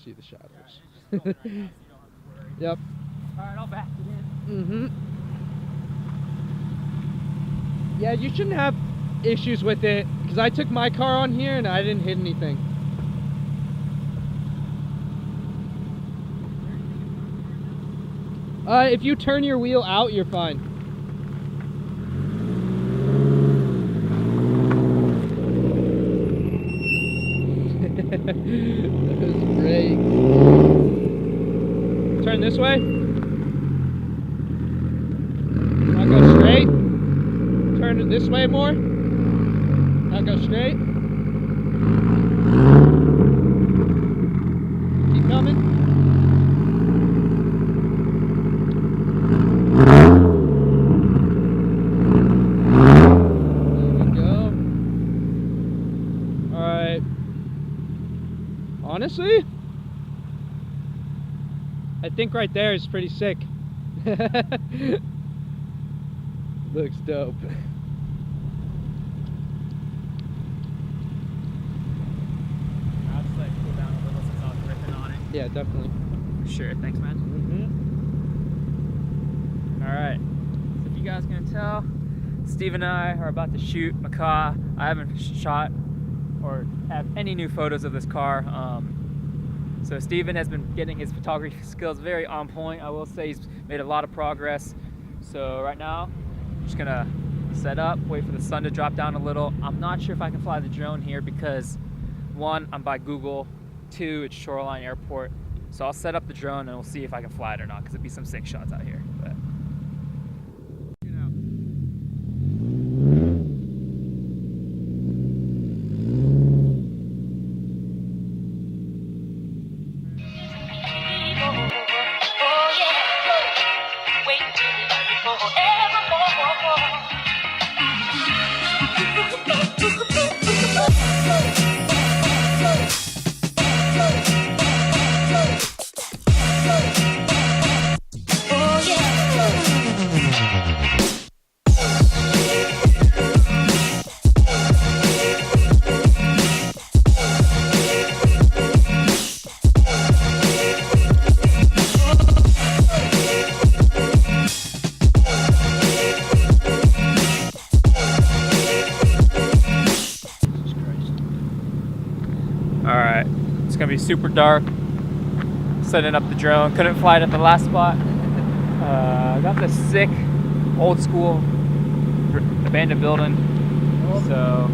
see the shadows. Right, now, so you don't have to worry. Yep. Alright, I'll back it in. Yeah, you shouldn't have issues with it, because I took my car on here and I didn't hit anything. If you turn your wheel out, you're fine. That was great. Turn this way. I'll go straight. Turn it this way more. I'll go straight. Keep coming. There we go. Alright. Honestly, I think right there is pretty sick. Looks dope. I'll just let it cool down a little since I was ripping on it. Yeah, definitely. Sure, thanks, man. Alright, so if you guys can tell, Steve and I are about to shoot Macaw. I haven't shot or have any new photos of this car. So Steven has been getting his photography skills very on point. I will say he's made a lot of progress. So right now, I'm just gonna set up, wait for the sun to drop down a little. I'm not sure if I can fly the drone here because one, I'm by Google, two, it's Shoreline Airport. So I'll set up the drone and we'll see if I can fly it or not, because it'd be some sick shots out here. But alright, it's gonna be super dark. Setting up the drone. Couldn't fly it at the last spot. Got this sick, old school abandoned building. So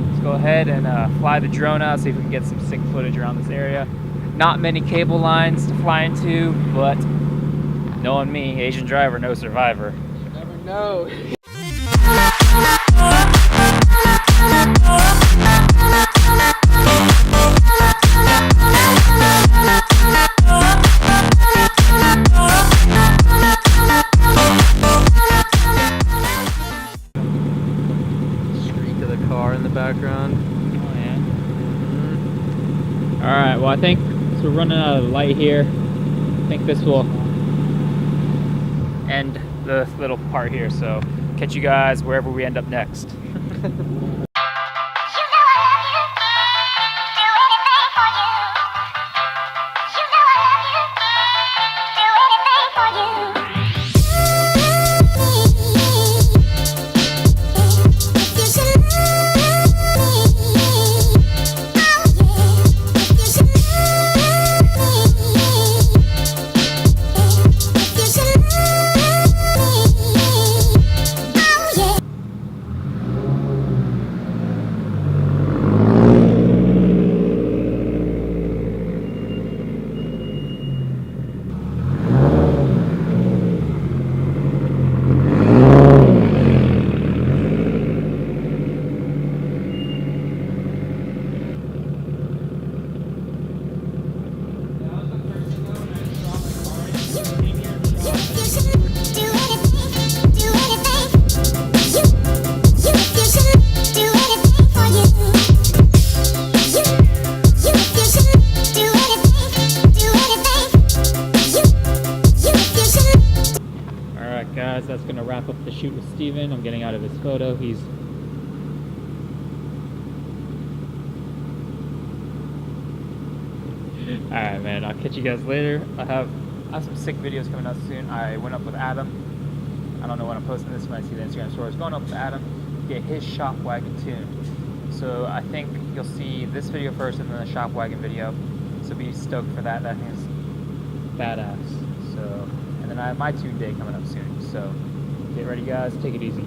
let's go ahead and fly the drone out, see if we can get some sick footage around this area. Not many cable lines to fly into, but knowing me, Asian driver, no survivor. You never know. Streak of the car in the background. Oh yeah. Alright, well I think so we're running out of light here. I think this will end the little part here, so catch you guys wherever we end up next. Guys, that's gonna wrap up the shoot with Steven. I'm getting out of his photo. He's Alright, man, I'll catch you guys later. I have some sick videos coming out soon. I went up with Adam. I don't know when I'm posting this, when I see the Instagram stories. Going up with Adam, get his shop wagon tuned. So I think you'll see this video first and then the shop wagon video. So be stoked for that. That thing's badass. So, and then I have my tune day coming up soon. So get ready, guys. Take it easy.